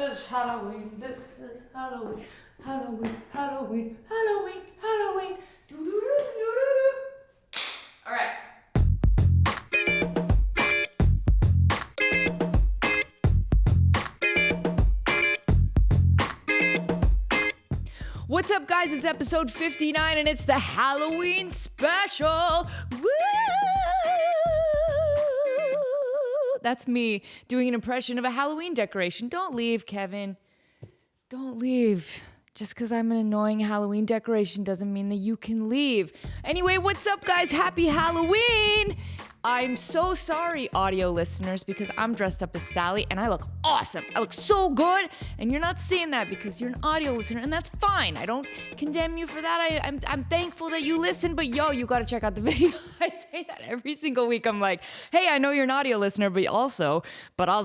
is Halloween, this is Halloween, Halloween, Halloween, Halloween, Halloween. Doo-doo-doo-doo-doo-doo. All right. What's up, guys? It's episode 59, and it's the Halloween special. Woo! That's me doing an impression of a Halloween decoration. Don't leave, Kevin. Don't leave. Just because I'm an annoying Halloween decoration doesn't mean that you can leave. Anyway, what's up, guys? Happy Halloween! I'm so sorry, audio listeners, because I'm dressed up as Sally and I look awesome. I look so good, and you're not seeing that because you're an audio listener, and that's fine. I don't condemn you for that. I'm thankful that you listen, but yo, you gotta check out the video. I say that every single week. I'm like, hey, I know you're an audio listener, but also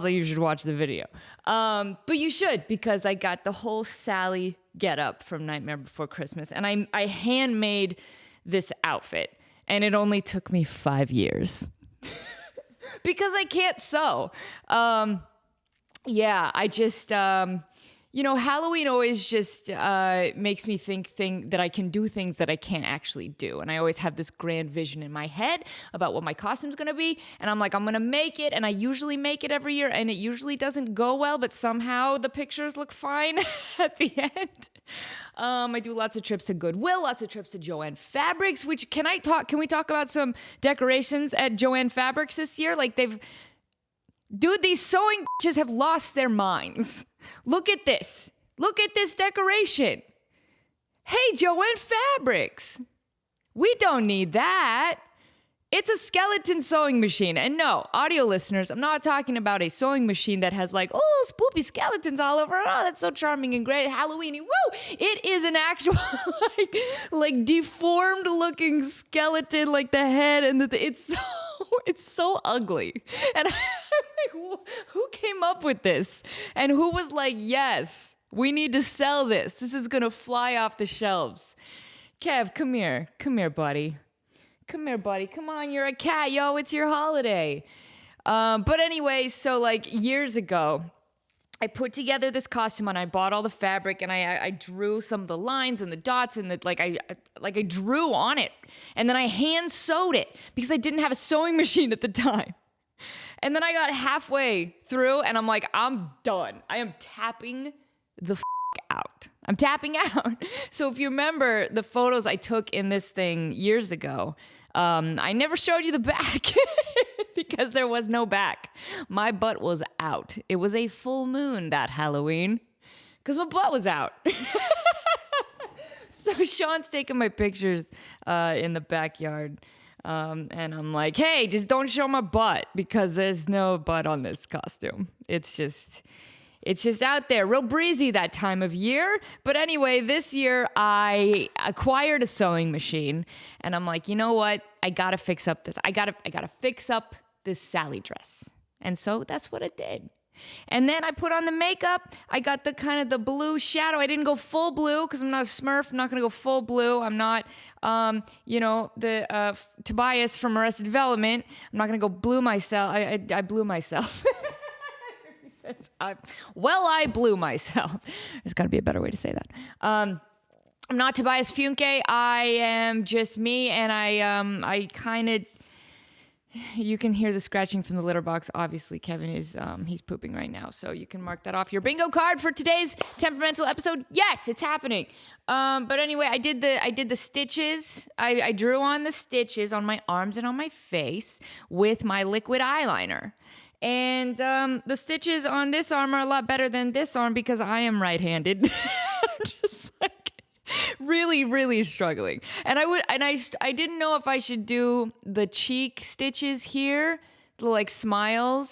you should watch the video. But you should, because I got the whole Sally getup from Nightmare Before Christmas, and I handmade this outfit. And it only took me 5 years because I can't sew. Yeah, I just, Halloween always just makes me think that I can do things that I can't actually do. And I always have this grand vision in my head about what my costume's going to be. And I'm like, I'm going to make it. And I usually make it every year. And it usually doesn't go well, but somehow the pictures look fine at the end. I do lots of trips to Goodwill, lots of trips to Joann Fabrics, which can we talk about some decorations at Joann Fabrics this year? Like these sewing bitches have lost their minds. Look at this. Look at this decoration. Hey, Joann Fabrics. We don't need that. It's a skeleton sewing machine. And no, audio listeners, I'm not talking about a sewing machine that has spoopy skeletons all over. Oh, that's so charming and great. Halloweeny. Woo! It is an actual, like deformed looking skeleton, like the head and it's so ugly. And I'm like, who came up with this? And who was like, yes, we need to sell this. This is going to fly off the shelves. Kev, come here. Come here, buddy. Come here, buddy. Come on, you're a cat. Yo, it's your holiday. But anyway, so like years ago, I put together this costume and I bought all the fabric and I drew some of the lines and the dots and I drew on it. And then I hand sewed it because I didn't have a sewing machine at the time. And then I got halfway through and I'm like, I'm done. I am tapping the out. I'm tapping out. So if you remember the photos I took in this thing years ago, I never showed you the back because there was no back. My butt was out. It was a full moon that Halloween because my butt was out. So Sean's taking my pictures in the backyard. And I'm like, hey, just don't show my butt because there's no butt on this costume. It's just out there, real breezy that time of year. But anyway, this year I acquired a sewing machine, and I'm like, you know what? I gotta fix up this. I gotta fix up this Sally dress, and so that's what I did. And then I put on the makeup. I got the kind of the blue shadow. I didn't go full blue because I'm not a Smurf. I'm not gonna go full blue. I'm not, Tobias from Arrested Development. I'm not gonna go blue myself. I blew myself. I blew myself. There's got to be a better way to say that. I'm not Tobias Funke. I am just me, and I kind of. You can hear the scratching from the litter box. Obviously, Kevin is he's pooping right now, so you can mark that off your bingo card for today's Temperamental episode. Yes, it's happening. But anyway, I did the stitches. I drew on the stitches on my arms and on my face with my liquid eyeliner. And the stitches on this arm are a lot better than this arm because I am right-handed. Just like really, really struggling. And I didn't know if I should do the cheek stitches here, the smile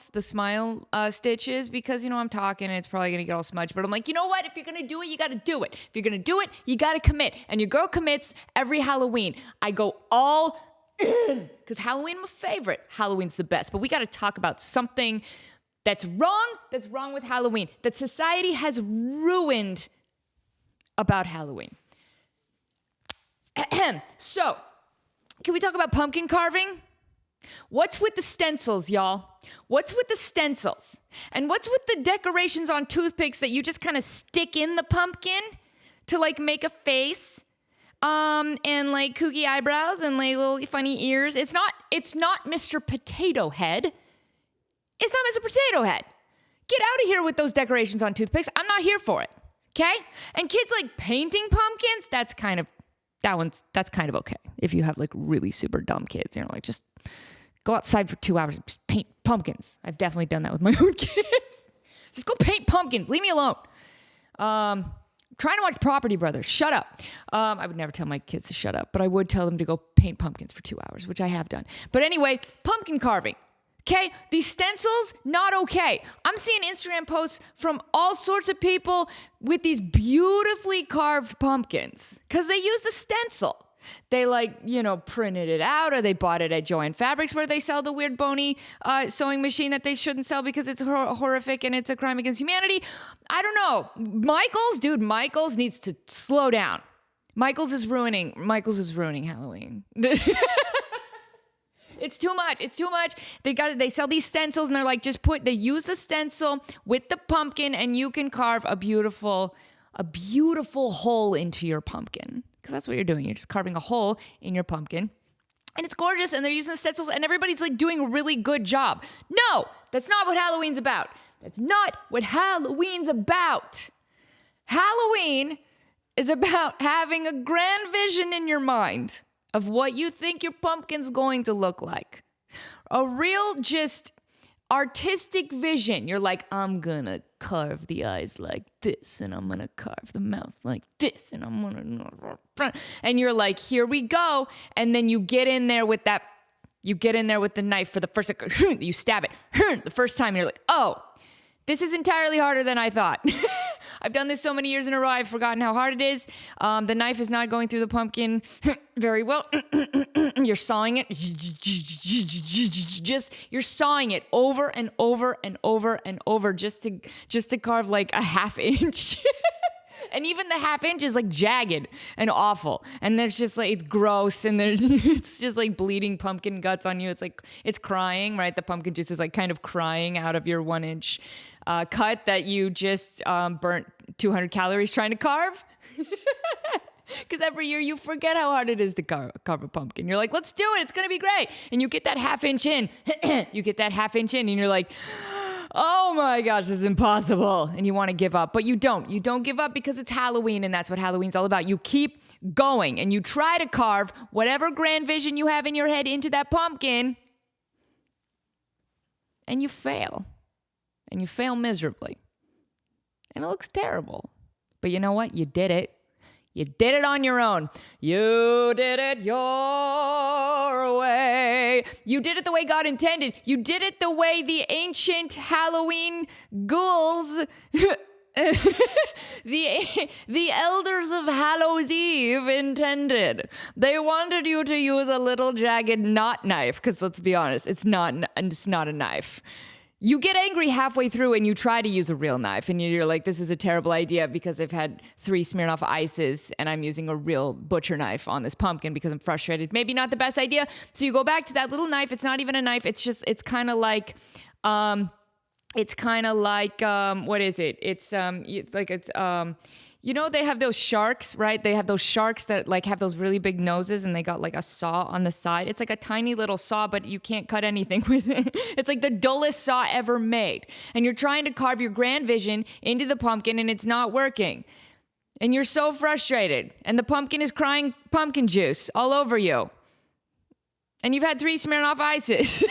stitches, because I'm talking and it's probably gonna get all smudged. But I'm like, you know what? If you're gonna do it, you gotta do it. If you're gonna do it, you gotta commit. And your girl commits every Halloween. I go all because Halloween, my favorite. Halloween's the best. But we got to talk about something that's wrong with Halloween, that society has ruined about Halloween. So, can we talk about pumpkin carving? What's with the stencils, y'all? What's with the stencils? And what's with the decorations on toothpicks that you just kind of stick in the pumpkin to like make a face? And like kooky eyebrows and like little funny ears. It's not Mr. Potato Head. It's not Mr. Potato Head. Get out of here with those decorations on toothpicks. I'm not here for it. Okay? And kids like painting pumpkins, that's kind of okay. If you have like really super dumb kids, like just go outside for 2 hours and just paint pumpkins. I've definitely done that with my own kids. Just go paint pumpkins. Leave me alone. Trying to watch Property Brothers. Shut up. I would never tell my kids to shut up, but I would tell them to go paint pumpkins for 2 hours, which I have done. But anyway, pumpkin carving. Okay? These stencils, not okay. I'm seeing Instagram posts from all sorts of people with these beautifully carved pumpkins because they used a stencil. They printed it out, or they bought it at Joann Fabrics where they sell the weird bony sewing machine that they shouldn't sell because it's horrific and it's a crime against humanity. I don't know. Michaels needs to slow down. Michaels is ruining Halloween. It's too much. They sell these stencils and they're like, they use the stencil with the pumpkin and you can carve a beautiful hole into your pumpkin. Because that's what you're doing. You're just carving a hole in your pumpkin. And it's gorgeous, and they're using the stencils, and everybody's like doing a really good job. No, that's not what Halloween's about. That's not what Halloween's about. Halloween is about having a grand vision in your mind of what you think your pumpkin's going to look like. A real just artistic vision. You're like, I'm gonna carve the eyes like this, and I'm gonna carve the mouth like this, and I'm gonna, and you're like, here we go. And then you get in there with the knife for the first, you stab it the first time, and you're like, oh, this is entirely harder than I thought. I've done this so many years in a row, I've forgotten how hard it is. The knife is not going through the pumpkin very well. You're sawing it. You're sawing it over and over and over and over just to carve like a half inch. And even the half inch is like jagged and awful. And there's just like, it's gross. And it's just like bleeding pumpkin guts on you. It's like, it's crying, right? The pumpkin juice is like kind of crying out of your 1 inch cut that you just burnt 200 calories trying to carve. Because every year you forget how hard it is to carve a pumpkin. You're like, let's do it. It's going to be great. And you get that half inch in. And you're like, oh my gosh, this is impossible. And you want to give up, but you don't. You don't give up because it's Halloween, and that's what Halloween's all about. You keep going, and you try to carve whatever grand vision you have in your head into that pumpkin, and you fail. And you fail miserably. And it looks terrible. But you know what? You did it. You did it on your own. You did it your way. You did it the way God intended. You did it the way the ancient Halloween ghouls, the elders of Hallows Eve intended. They wanted you to use a little jagged knot knife, because let's be honest, it's not a knife. You get angry halfway through and you try to use a real knife, and you're like, this is a terrible idea because I've had 3 Smirnoff Ices and I'm using a real butcher knife on this pumpkin because I'm frustrated. Maybe not the best idea. So you go back to that little knife. It's not even a knife. It's kind of like, what is it? They have those sharks, right? They have those sharks that like have those really big noses, and they got like a saw on the side. It's like a tiny little saw, but you can't cut anything with it. It's like the dullest saw ever made. And you're trying to carve your grand vision into the pumpkin, and it's not working. And you're so frustrated. And the pumpkin is crying pumpkin juice all over you. And you've had 3 Smirnoff Ices.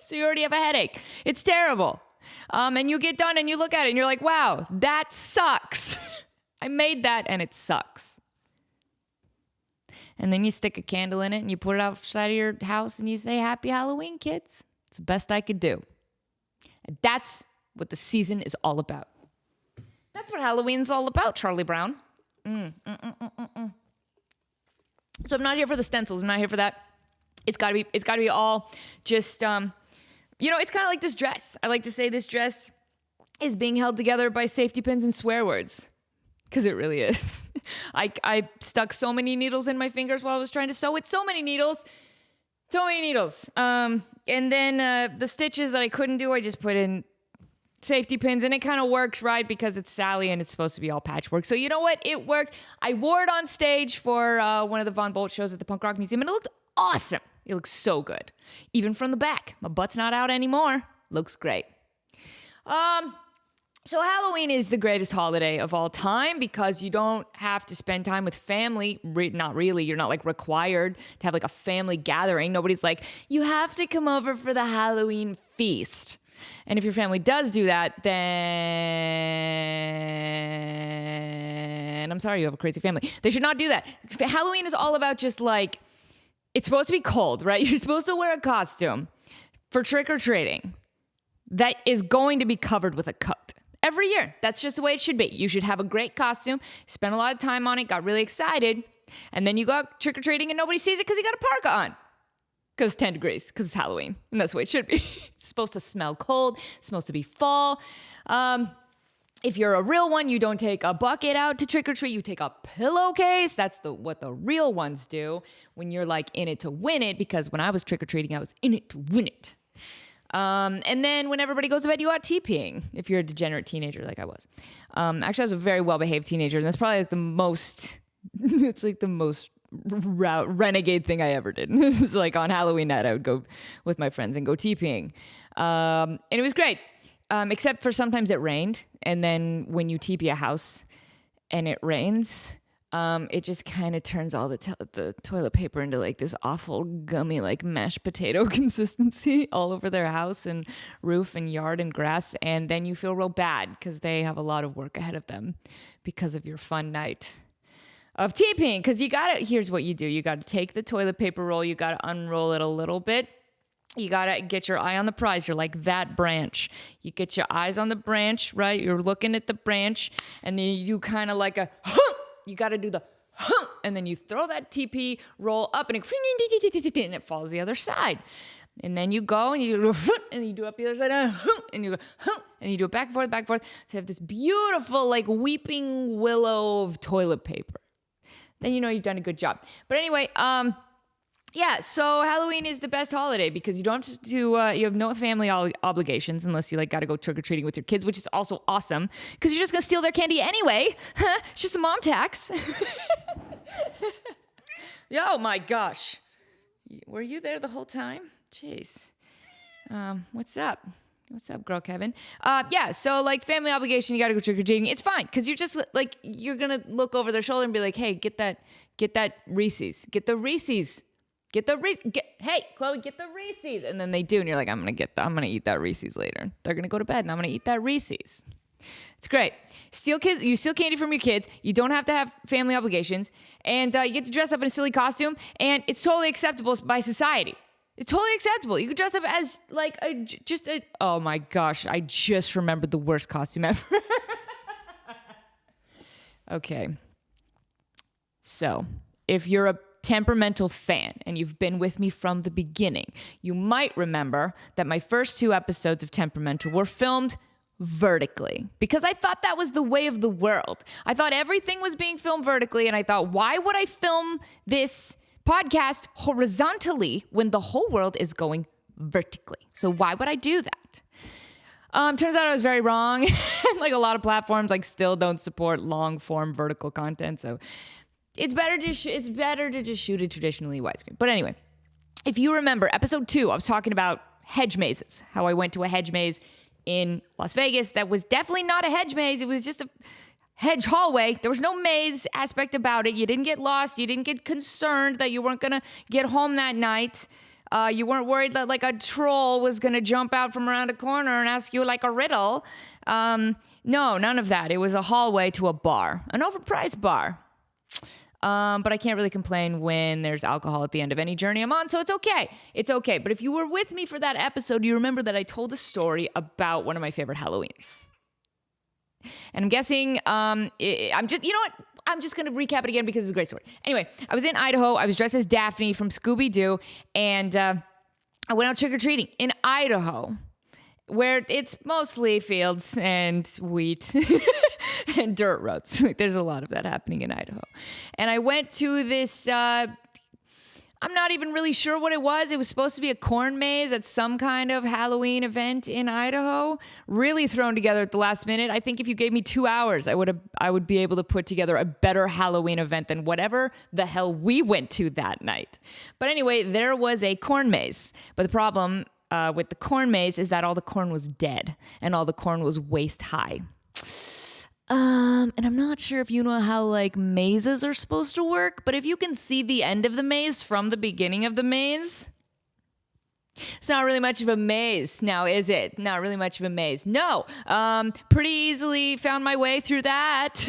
So you already have a headache. It's terrible. And you get done and you look at it and you're like, wow, that sucks. I made that and it sucks. And then you stick a candle in it and you put it outside of your house and you say, Happy Halloween, kids. It's the best I could do. And that's what the season is all about. That's what Halloween's all about, Charlie Brown. So I'm not here for the stencils. I'm not here for that. It's gotta be all just, it's kind of like this dress. I like to say this dress is being held together by safety pins and swear words. Because it really is. I stuck so many needles in my fingers while I was trying to sew it. So many needles. And then the stitches that I couldn't do, I just put in safety pins, and it kind of works, right? Because it's Sally and it's supposed to be all patchwork. So you know what? It worked. I wore it on stage for one of the Von Bolt shows at the Punk Rock Museum, and it looked awesome. It looks so good. Even from the back. My butt's not out anymore. Looks great. So Halloween is the greatest holiday of all time because you don't have to spend time with family. Not really. You're not like required to have like a family gathering. Nobody's like, you have to come over for the Halloween feast. And if your family does do that, then I'm sorry, you have a crazy family. They should not do that. Halloween is all about just like, it's supposed to be cold, right? You're supposed to wear a costume for trick-or-treating that is going to be covered with a coat. Every year. That's just the way it should be. You should have a great costume, spend a lot of time on it, got really excited, and then you go out trick-or-treating and nobody sees it because you got a parka on. Because it's 10 degrees, because it's Halloween. And that's the way it should be. It's supposed to smell cold. It's supposed to be fall. If you're a real one, you don't take a bucket out to trick-or-treat. You take a pillowcase. That's what the real ones do when you're like in it to win it. Because when I was trick-or-treating, I was in it to win it. And then when everybody goes to bed, you out TPing. If you're a degenerate teenager like I was. Actually, I was a very well-behaved teenager. And that's probably like the most... it's like the most... renegade thing I ever did. It's like on Halloween night, I would go with my friends and go TPing. And it was great. Except for sometimes it rained. And then when you TP a house and it rains, it just kind of turns all the toilet paper into like this awful gummy, like mashed potato consistency all over their house and roof and yard and grass. And then you feel real bad because they have a lot of work ahead of them because of your fun night of TPing. Because here's what you do. You got to take the toilet paper roll. You got to unroll it a little bit. You got to get your eye on the prize. You're like that branch. You get your eyes on the branch, right? You're looking at the branch, and then you do kind of like a, you got to do the, and then you throw that TP roll up, and it falls the other side. And then you go, and you do, and you do up the other side, and you go, and you do it back and forth. So you have this beautiful, like, weeping willow of toilet paper. Then you know you've done a good job. But anyway, yeah, so Halloween is the best holiday because you don't have to, you have no family obligations unless you like got to go trick-or-treating with your kids, which is also awesome because you're just going to steal their candy anyway. It's just a mom tax. Oh my gosh. Were you there the whole time? Jeez. What's up? What's up, girl, Kevin? Yeah, so like family obligation, you got to go trick-or-treating. It's fine because you're just like, you're going to look over their shoulder and be like, hey, get that Reese's. Get the Reese's. Hey, Chloe, get the Reese's. And then they do. And you're like, I'm going to eat that Reese's later. They're going to go to bed and I'm going to eat that Reese's. It's great. You steal candy from your kids. You don't have to have family obligations. And you get to dress up in a silly costume. And it's totally acceptable by society. It's totally acceptable. You could dress up as like oh my gosh. I just remembered the worst costume ever. Okay. So if you're a Temperamental fan and you've been with me from the beginning, you might remember that my first 2 episodes of Temperamental were filmed vertically because I thought that was the way of the world. I thought everything was being filmed vertically, and I thought, why would I film this podcast horizontally when the whole world is going vertically? So why would I do that? Turns out I was very wrong. Like a lot of platforms like still don't support long form vertical content. So it's better to just shoot it traditionally widescreen. But anyway, if you remember episode 2, I was talking about hedge mazes, how I went to a hedge maze in Las Vegas that was definitely not a hedge maze. It was just a hedge hallway. There was no maze aspect about it. You didn't get lost. You didn't get concerned that you weren't going to get home that night. You weren't worried that like a troll was going to jump out from around a corner and ask you like a riddle. No, none of that. It was a hallway to a bar, an overpriced bar. But I can't really complain when there's alcohol at the end of any journey I'm on, so it's okay. It's okay. But if you were with me for that episode, you remember that I told a story about one of my favorite Halloweens. And I'm guessing, I'm just going to recap it again because it's a great story. Anyway, I was in Idaho. I was dressed as Daphne from Scooby-Doo, and I went out trick-or-treating in Idaho, where it's mostly fields and wheat and dirt roads. There's a lot of that happening in Idaho. And I went to this, I I'm not even really sure what it was. It was supposed to be a corn maze at some kind of Halloween event in Idaho. Really thrown together at the last minute. I think if you gave me 2 hours, I would be able to put together a better Halloween event than whatever the hell we went to that night. But anyway, there was a corn maze. But the problem with the corn maze is that all the corn was dead and all the corn was waist high. And I'm not sure if you know how like mazes are supposed to work, but if you can see the end of the maze from the beginning of the maze, it's not really much of a maze now, is it? Not really much of a maze. No, pretty easily found my way through that.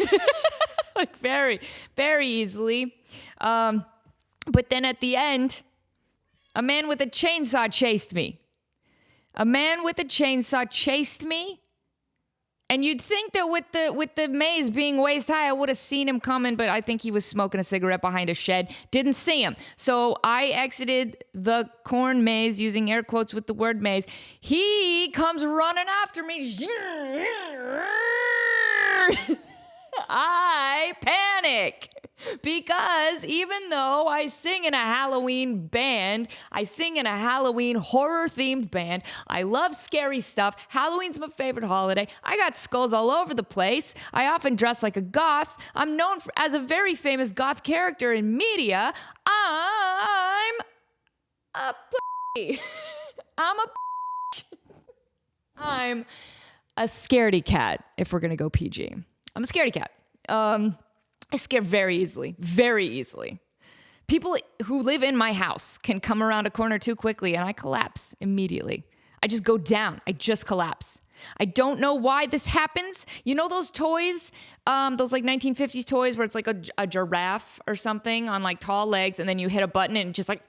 Like very, very easily. But then at the end, a man with a chainsaw chased me. A man with a chainsaw chased me. And you'd think that with the maze being waist high, I would have seen him coming, but I think he was smoking a cigarette behind a shed. Didn't see him. So I exited the corn maze using air quotes with the word maze. He comes running after me. I panic. Because even though I sing in a Halloween band, I sing in a Halloween horror-themed band, I love scary stuff, Halloween's my favorite holiday, I got skulls all over the place, I often dress like a goth, I'm known as a very famous goth character in media, I'm a p***y. I'm a p***y. I'm a scaredy cat, if we're gonna go PG. I'm a scaredy cat. I scare very easily, very easily. People who live in my house can come around a corner too quickly and I collapse immediately. I just go down. I just collapse. I don't know why this happens. You know those toys, those like 1950s toys where it's like a giraffe or something on like tall legs and then you hit a button and it just like,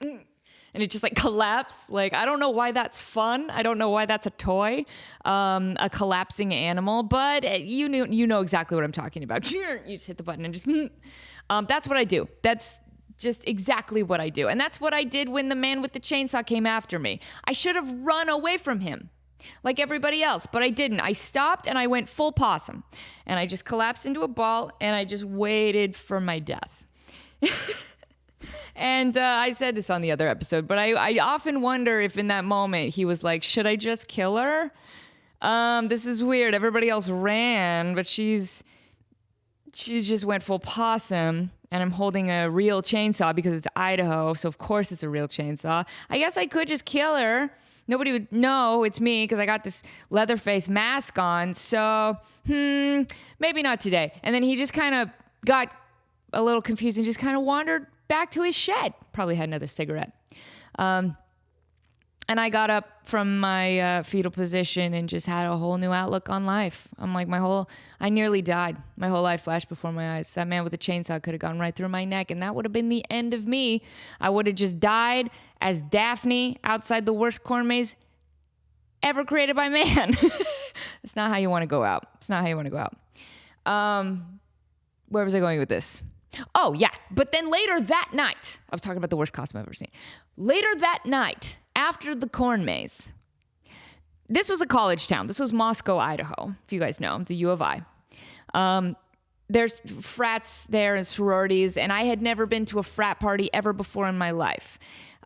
and it just like collapse. Like, I don't know why that's fun. I don't know why that's a toy, a collapsing animal, but you know exactly what I'm talking about. You just hit the button and just, that's what I do. That's just exactly what I do. And that's what I did when the man with the chainsaw came after me. I should have run away from him like everybody else, but I didn't. I stopped and I went full possum and I just collapsed into a ball and I just waited for my death. And I said this on the other episode, but I often wonder if in that moment he was like, should I just kill her? This is weird. Everybody else ran, but she just went full possum and I'm holding a real chainsaw because it's Idaho. So of course it's a real chainsaw. I guess I could just kill her. Nobody would know it's me because I got this Leatherface mask on. So, maybe not today. And then he just kind of got a little confused and just kind of wandered back to his shed. Probably had another cigarette. And I got up from my fetal position and just had a whole new outlook on life. I'm like, I nearly died. My whole life flashed before my eyes. That man with a chainsaw could have gone right through my neck, and that would have been the end of me. I would have just died as Daphne outside the worst corn maze ever created by man. That's not how you want to go out. It's not how you want to go out. Where was I going with this? Oh, yeah. But then later that night, I was talking about the worst costume I've ever seen. Later that night, after the corn maze, this was a college town. This was Moscow, Idaho, if you guys know, the U of I. There's frats there and sororities, and I had never been to a frat party ever before in my life.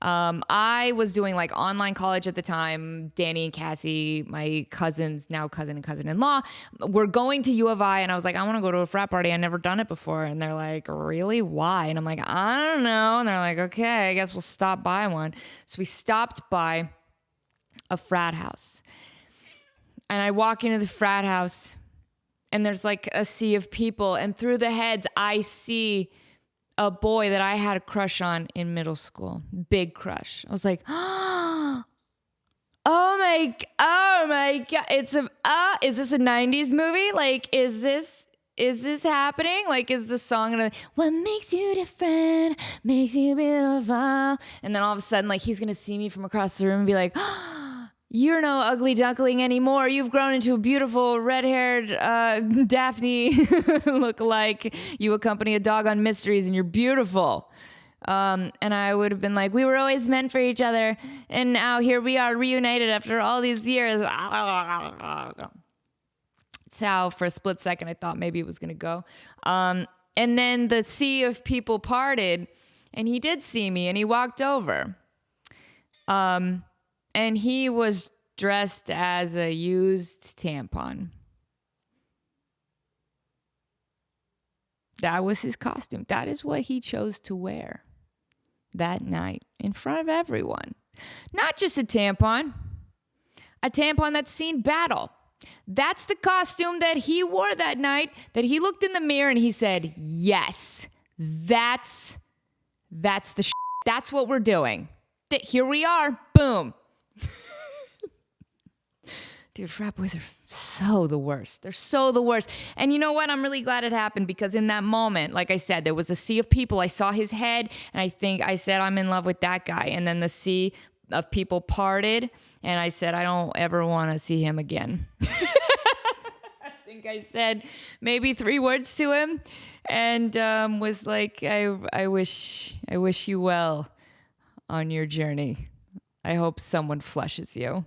I was doing like online college at the time. Danny and Cassie, my cousins, now cousin and cousin-in-law, were going to U of I, and I was like, I want to go to a frat party. I've never done it before. And they're like, really? Why? And I'm like, I don't know. And they're like, okay, I guess we'll stop by one. So we stopped by a frat house. And I walk into the frat house, and there's like a sea of people. And through the heads, I see a boy that I had a crush on in middle school. Big crush. I was like, oh my God. Is this a 90s movie? Like, is this happening? Like, is the song gonna, what makes you different, makes you beautiful? And then all of a sudden, like, he's gonna see me from across the room and be like, you're no ugly duckling anymore. You've grown into a beautiful red-haired Daphne look-alike. You accompany a dog on mysteries and you're beautiful. And I would have been like, we were always meant for each other. And now here we are reunited after all these years. That's how for a split second I thought maybe it was going to go. And then the sea of people parted And he did see me and he walked over. And he was dressed as a used tampon. That was his costume. That is what he chose to wear that night in front of everyone. Not just a tampon that's seen battle. That's the costume that he wore that night, that he looked in the mirror and he said, yes, that's the shit. That's what we're doing. Here we are. Boom. Dude, frat boys are so the worst. They're so the worst. And you know what? I'm really glad it happened because in that moment, like I said, there was a sea of people. I saw his head and I think I said, I'm in love with that guy. And then the sea of people parted and I said, I don't ever want to see him again. I think I said maybe 3 words to him and was like, I wish you well on your journey. I hope someone flushes you.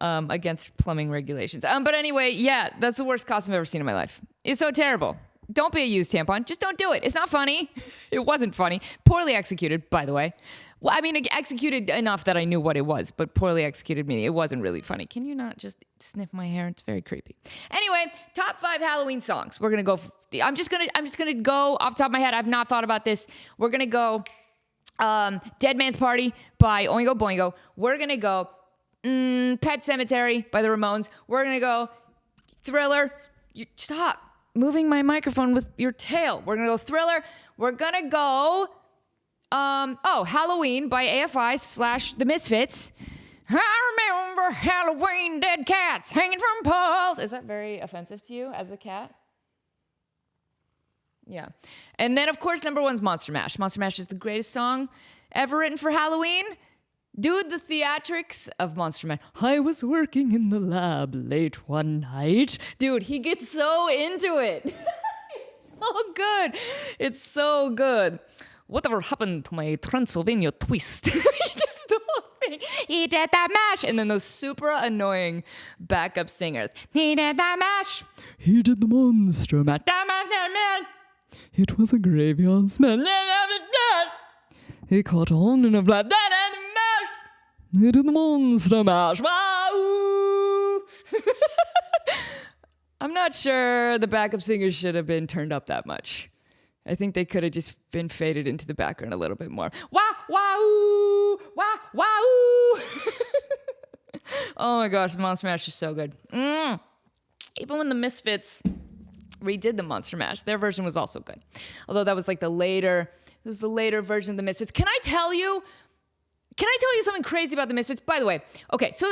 Against plumbing regulations. But anyway, yeah, that's the worst costume I've ever seen in my life. It's so terrible. Don't be a used tampon. Just don't do it. It's not funny. It wasn't funny. Poorly executed, by the way. Well, I mean, executed enough that I knew what it was, but poorly executed meaning it wasn't really funny. Can you not just sniff my hair? It's very creepy. Anyway, top 5 Halloween songs. We're gonna go. I'm just gonna go off the top of my head. I've not thought about this. We're gonna go Dead Man's Party by Oingo Boingo. We're gonna go Pet Sematary by the Ramones. We're gonna go Thriller. You stop moving my microphone with your tail. We're gonna go Thriller. We're gonna go Halloween by AFI / The Misfits. I remember Halloween, dead cats hanging from poles. Is that very offensive to you as a cat? Yeah. And then, of course, number 1's Monster Mash. Monster Mash is the greatest song ever written for Halloween. Dude, the theatrics of Monster Mash. I was working in the lab late one night. Dude, he gets so into it. It's so good. It's so good. Whatever happened to my Transylvania twist? He does the whole thing. He did that mash. And then those super annoying backup singers. He did that mash. He did the monster mash. It was a graveyard smell. He caught on in a blood. He did the monster mash. Wow. I'm not sure the backup singers should have been turned up that much. I think they could have just been faded into the background a little bit more. Wow, wow, wow, wow. Oh my gosh, Monster Mash is so good. Even when the Misfits redid the Monster Mash, their version was also good. Although that was like the later version of the Misfits. Can I tell you something crazy about the Misfits? By the way, okay, so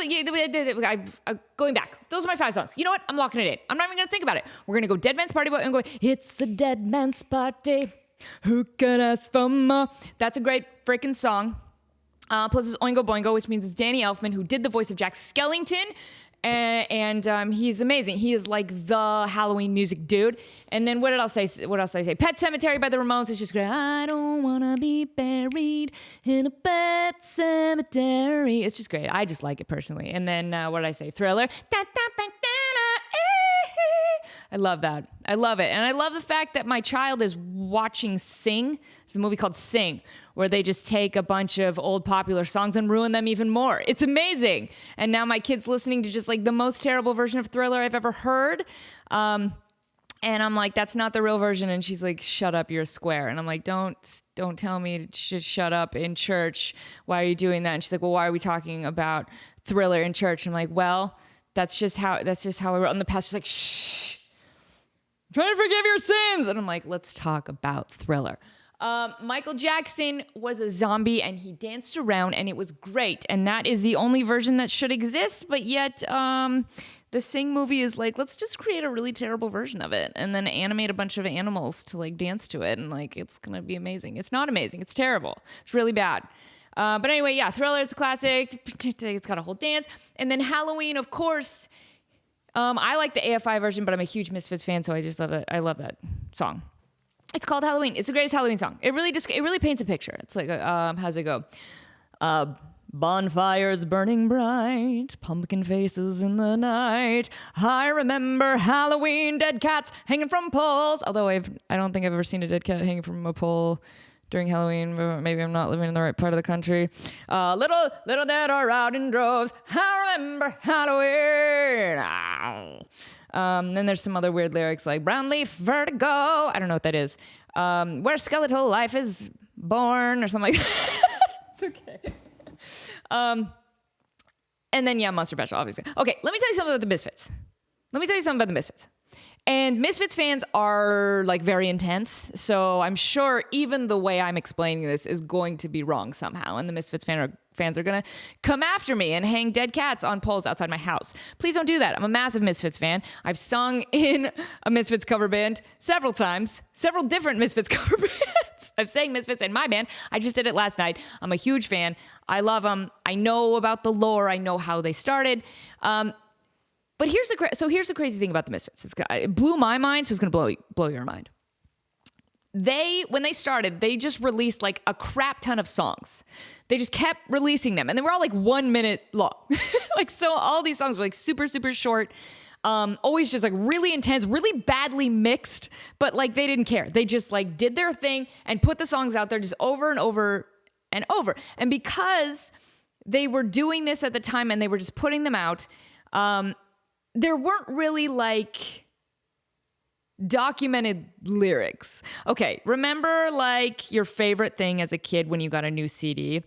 going back, those are my 5 songs. You know what? I'm locking it in. I'm not even going to think about it. We're going to go Dead Man's Party, and go, it's a dead man's party. Who could ask for more? That's a great freaking song. Plus it's Oingo Boingo, which means it's Danny Elfman, who did the voice of Jack Skellington. And he's amazing. He is like the Halloween music dude. And then what else I say? Pet Sematary by the Ramones is just great. I don't wanna be buried in a pet cemetery. It's just great. I just like it personally. And then what did I say? Thriller. I love that. I love it. And I love the fact that my child is watching Sing. It's a movie called Sing, where they just take a bunch of old popular songs and ruin them even more. It's amazing. And now my kid's listening to just like the most terrible version of Thriller I've ever heard. And I'm like, that's not the real version. And she's like, shut up, you're a square. And I'm like, don't tell me to shut up in church. Why are you doing that? And she's like, well, why are we talking about Thriller in church? And I'm like, well, that's just how I wrote in the past. She's like, shh. I'm trying to forgive your sins. And I'm like, let's talk about Thriller. Michael Jackson was a zombie and he danced around and it was great. And that is the only version that should exist. But yet the Sing movie is like, let's just create a really terrible version of it and then animate a bunch of animals to like dance to it. And like, it's going to be amazing. It's not amazing. It's terrible. It's really bad. But anyway, yeah, Thriller, it's a classic. It's got a whole dance. And then Halloween, of course. I like the AFI version, but I'm a huge Misfits fan, so I just love it. I love that song. It's called Halloween. It's the greatest Halloween song. It really paints a picture. It's like, how's it go? Bonfires burning bright, pumpkin faces in the night. I remember Halloween, dead cats hanging from poles. Although I don't think I've ever seen a dead cat hanging from a pole during Halloween. Maybe I'm not living in the right part of the country. Little dead are out in droves. I remember Halloween. Then there's some other weird lyrics like brown leaf vertigo. I don't know what that is. Where skeletal life is born or something like that. It's okay. And then, Monster Bash, obviously. Okay, let me tell you something about the Misfits. And Misfits fans are like very intense. So I'm sure even the way I'm explaining this is going to be wrong somehow. And the Misfits fans are going to come after me and hang dead cats on poles outside my house. Please don't do that. I'm a massive Misfits fan. I've sung in a Misfits cover band several times, several different Misfits cover bands. I've sang Misfits in my band. I just did it last night. I'm a huge fan. I love them. I know about the lore. I know how they started. But here's the crazy thing about the Misfits. It blew my mind, so it's going to blow your mind. When they started, they just released like a crap ton of songs. They just kept releasing them, and they were all like 1 minute long. So all these songs were like super, super short. Always just like really intense, really badly mixed, but like they didn't care. They just like did their thing and put the songs out there just over and over and over. And because they were doing this at the time and they were just putting them out, there weren't really like documented lyrics. Okay, remember like your favorite thing as a kid when you got a new CD?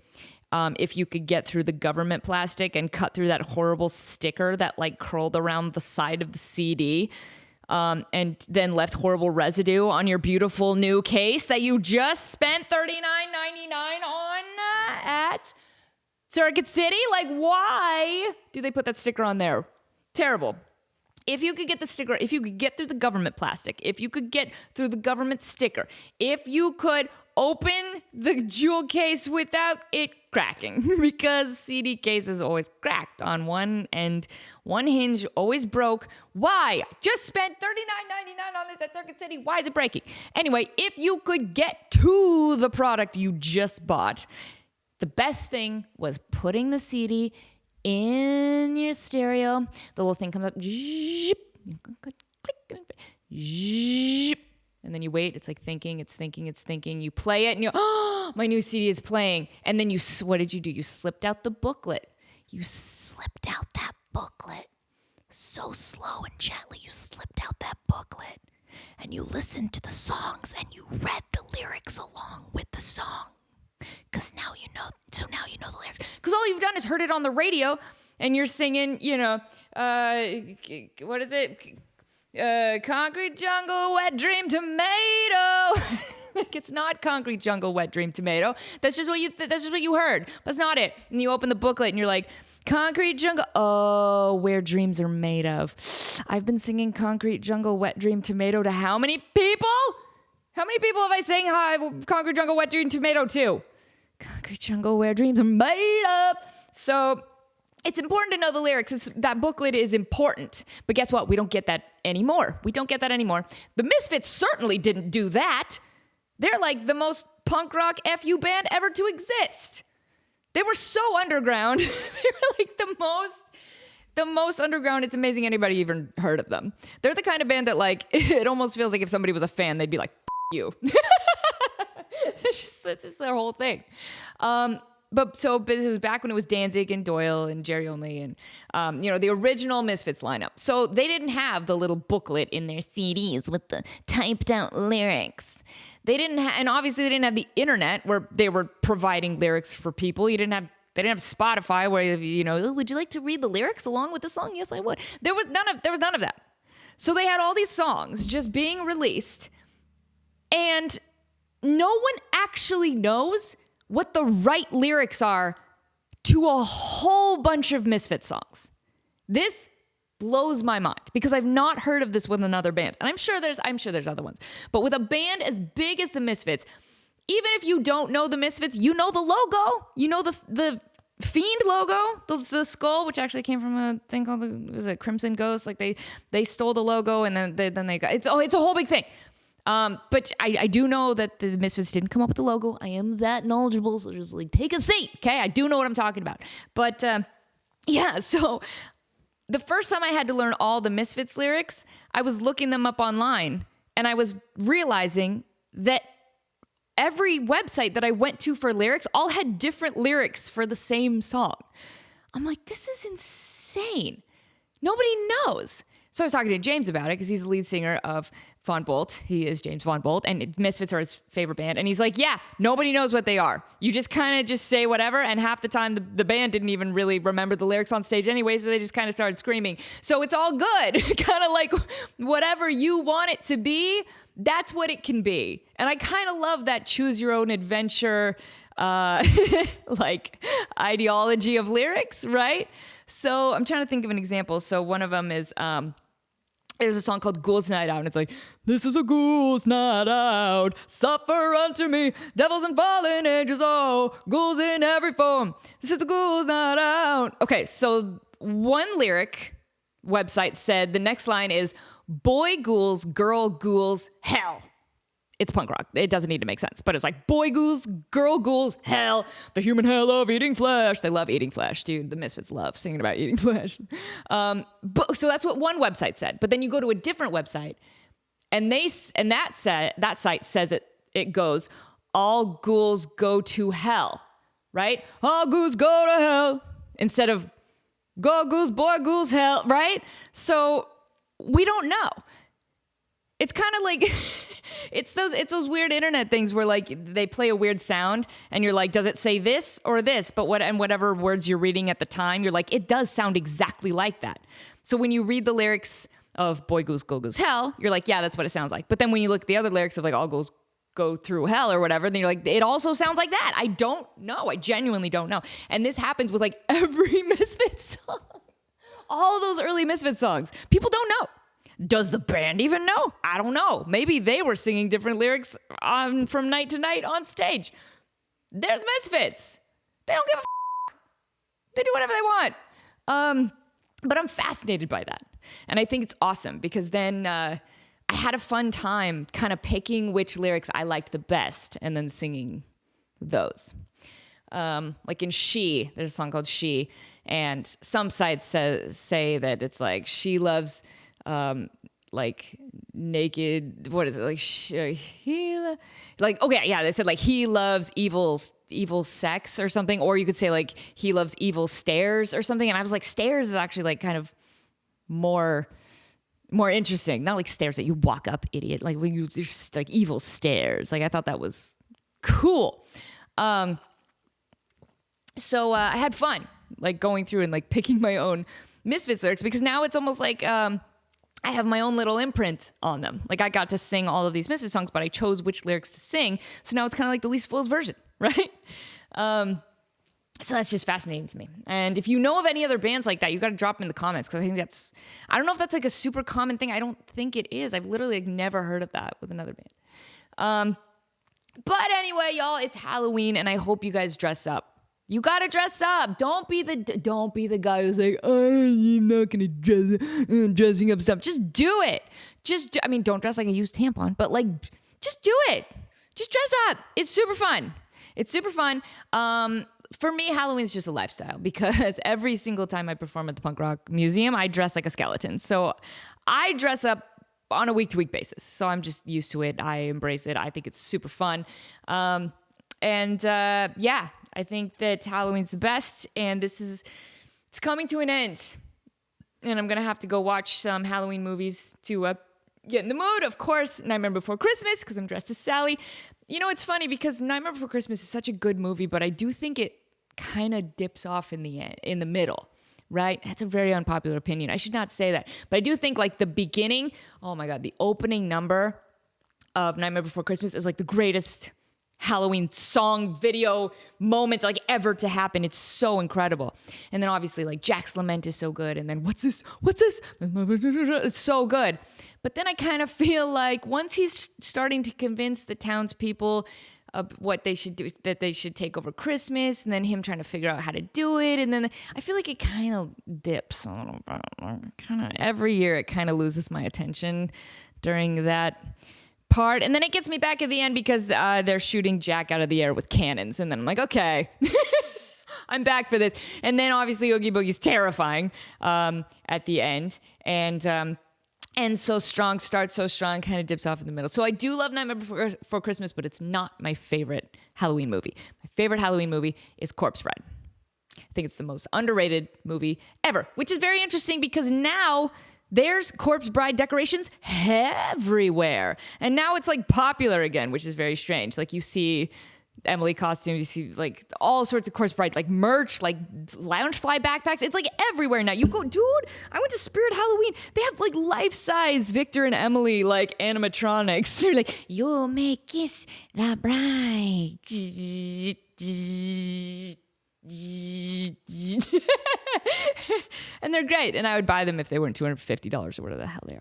If you could get through the government plastic and cut through that horrible sticker that like curled around the side of the CD, and then left horrible residue on your beautiful new case that you just spent $39.99 on at Circuit City? Like, why do they put that sticker on there? Terrible. If you could get the sticker, if you could get through the government plastic, if you could get through the government sticker, if you could open the jewel case without it cracking, because CD cases always cracked on one end, one hinge always broke. Why? Just spent $39.99 on this at Circuit City. Why is it breaking? Anyway, if you could get to the product you just bought, the best thing was putting the CD in your stereo. The little thing comes up, and then you wait. It's like thinking. You play it, and you go, oh, my new CD is playing. And then what did you do? You slipped out the booklet. You slipped out that booklet. So slow and gently, you slipped out that booklet. And you listened to the songs, and you read the lyrics along with the song. Because now you know the lyrics. Because all you've done is heard it on the radio, and you're singing, what is it? Concrete Jungle, Wet Dream Tomato. Like, it's not Concrete Jungle, Wet Dream Tomato. That's just what you heard. That's not it. And you open the booklet, and you're like, Concrete Jungle, oh, where dreams are made of. I've been singing Concrete Jungle, Wet Dream Tomato to how many people? How many people have I sang Concrete Jungle, Wet Dream Tomato to? Concrete Jungle, where dreams are made of. So it's important to know the lyrics. That booklet is important. But guess what? We don't get that anymore. The Misfits certainly didn't do that. They're like the most punk rock FU band ever to exist. They were so underground. They were like the most underground. It's amazing anybody even heard of them. They're the kind of band that like, it almost feels like if somebody was a fan, they'd be like, you. It's just their whole thing. But this is back when it was Danzig and Doyle and Jerry Only and, the original Misfits lineup. So they didn't have the little booklet in their CDs with the typed out lyrics. And obviously they didn't have the internet where they were providing lyrics for people. They didn't have Spotify where, would you like to read the lyrics along with the song? Yes, I would. There was none of that. So they had all these songs just being released, and no one actually knows what the right lyrics are to a whole bunch of Misfits songs. This blows my mind because I've not heard of this with another band. And I'm sure there's other ones. But with a band as big as the Misfits, even if you don't know the Misfits, you know the logo. You know the Fiend logo, the skull, which actually came from a thing called Crimson Ghost. Like they stole the logo and then they got it's a whole big thing. But I do know that the Misfits didn't come up with the logo. I am that knowledgeable, so just like take a seat, okay? I do know what I'm talking about. But so the first time I had to learn all the Misfits lyrics, I was looking them up online, and I was realizing that every website that I went to for lyrics all had different lyrics for the same song. I'm like, this is insane. Nobody knows. So I was talking to James about it because he's the lead singer of Von Bolt. He is James Von Bolt, and Misfits are his favorite band. And he's like, yeah, nobody knows what they are. You just kind of just say whatever, and half the time the band didn't even really remember the lyrics on stage anyway, so they just kind of started screaming. So it's all good. Kind of like whatever you want it to be, that's what it can be. And I kind of love that choose your own adventure like ideology of lyrics, right? So I'm trying to think of an example. So one of them is there's a song called Ghouls Night Out, and it's like, this is a ghouls night out, suffer unto me, devils and fallen angels, oh, ghouls in every form, this is a ghouls night out. Okay, so one lyric website said the next line is, boy ghouls, girl ghouls, hell. It's punk rock. It doesn't need to make sense. But it's like, boy ghouls, girl ghouls, hell, the human hell of eating flesh. They love eating flesh, dude. The Misfits love singing about eating flesh. So that's what one website said. But then you go to a different website, and that site says it goes, all ghouls go to hell, right? All ghouls go to hell. Instead of go ghouls, boy ghouls, hell, right? So we don't know. It's kind of like it's those weird internet things where like they play a weird sound and you're like, does it say this or this? But whatever words you're reading at the time, you're like, it does sound exactly like that. So when you read the lyrics of Boy Ghouls Go Goes Hell, you're like, yeah, that's what it sounds like. But then when you look at the other lyrics of like all ghouls go through hell or whatever, then you're like, it also sounds like that. I don't know. I genuinely don't know. And this happens with like every Misfits song. All those early Misfits songs. People don't know. Does the band even know? I don't know. Maybe they were singing different lyrics from night to night on stage. They're the Misfits. They don't give a f***. They do whatever they want. But I'm fascinated by that. And I think it's awesome because then I had a fun time kind of picking which lyrics I liked the best and then singing those. Like in She, there's a song called She, and some sites say that it's like she loves like naked, what is it? Like, okay, yeah, they said like he loves evil sex or something, or you could say like he loves evil stairs or something. And I was like, stairs is actually like kind of more interesting. Not like stairs that you walk up, idiot. Like when you're just like evil stairs. Like I thought that was cool. So I had fun like going through and like picking my own Misfits lyrics because now it's almost like I have my own little imprint on them. Like I got to sing all of these Misfits songs, but I chose which lyrics to sing. So now it's kind of like the least fool's version, right? So that's just fascinating to me. And if you know of any other bands like that, you got to drop them in the comments because I think I don't know if that's like a super common thing. I don't think it is. I've literally like never heard of that with another band. But anyway, y'all, it's Halloween and I hope you guys dress up. You gotta dress up. Don't be the guy who's like, I'm not gonna dressing up stuff. Just do it. Don't dress like a used tampon, but like, just do it. Just dress up. It's super fun. For me, Halloween's just a lifestyle because every single time I perform at the Punk Rock Museum, I dress like a skeleton. So I dress up on a week-to-week basis. So I'm just used to it. I embrace it. I think it's super fun. Yeah. I think that Halloween's the best, and it's coming to an end. And I'm going to have to go watch some Halloween movies to get in the mood. Of course, Nightmare Before Christmas, because I'm dressed as Sally. You know, it's funny because Nightmare Before Christmas is such a good movie, but I do think it kind of dips off in the middle, right? That's a very unpopular opinion. I should not say that. But I do think like the beginning, oh my God, the opening number of Nightmare Before Christmas is like the greatest Halloween song video moments like ever to happen. It's so incredible. And then obviously like Jack's Lament is so good. And then what's this? It's so good. But then I kind of feel like once he's starting to convince the townspeople of what they should do, that they should take over Christmas, and then him trying to figure out how to do it. And then I feel like it kind of dips a little bit. Kind of every year it kind of loses my attention during that part, and then it gets me back at the end because they're shooting Jack out of the air with cannons, and then I'm like, okay, I'm back for this. And then obviously Oogie Boogie's terrifying at the end, and End so strong, start so strong, kind of dips off in the middle. So I do love Nightmare Before Christmas, but it's not my favorite Halloween movie. My favorite Halloween movie is Corpse Bride. I think it's the most underrated movie ever, which is very interesting because now there's Corpse Bride decorations everywhere. And now it's like popular again, which is very strange. Like you see Emily costumes, you see like all sorts of Corpse Bride, like merch, like Loungefly backpacks. It's like everywhere now. You go, dude, I went to Spirit Halloween. They have like life-size Victor and Emily like animatronics. They're like, you'll make kiss the bride. And they're great. And I would buy them if they weren't $250 or whatever the hell they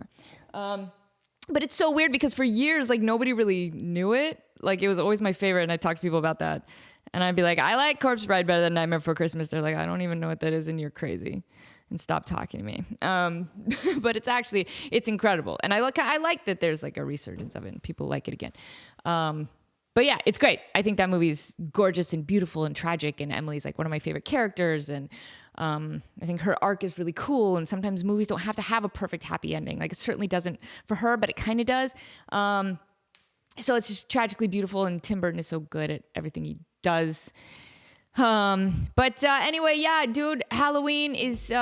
are. But it's so weird because for years, like nobody really knew it. Like it was always my favorite. And I talked to people about that. And I'd be like, I like Corpse Bride better than Nightmare Before Christmas. They're like, I don't even know what that is. And you're crazy. And stop talking to me. But it's incredible. And I like that there's like a resurgence of it and people like it again. But yeah, it's great. I think that movie's gorgeous and beautiful and tragic. And Emily's like one of my favorite characters. And I think her arc is really cool. And sometimes movies don't have to have a perfect happy ending. Like it certainly doesn't for her, but it kind of does. So it's just tragically beautiful. And Tim Burton is so good at everything he does. But anyway, yeah, dude, Halloween is,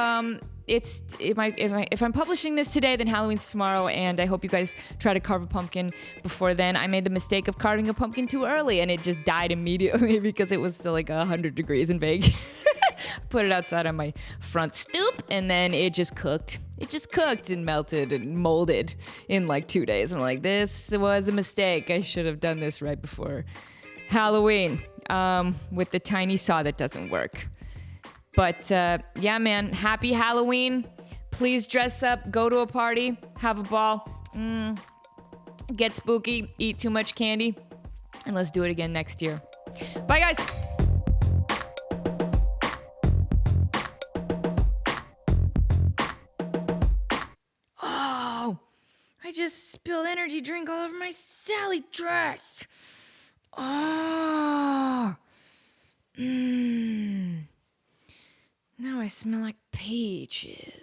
if I'm publishing this today, then Halloween's tomorrow, and I hope you guys try to carve a pumpkin before then. I made the mistake of carving a pumpkin too early, and it just died immediately because it was still like 100 degrees in Vegas. Put it outside on my front stoop, and then it just cooked. It just cooked and melted and molded in like 2 days. I'm like, this was a mistake. I should have done this right before Halloween with the tiny saw that doesn't work. But yeah, man, happy Halloween. Please dress up, go to a party, have a ball, get spooky, eat too much candy, and let's do it again next year. Bye, guys. Oh, I just spilled energy drink all over my Sally dress. Oh. Now I smell like peaches.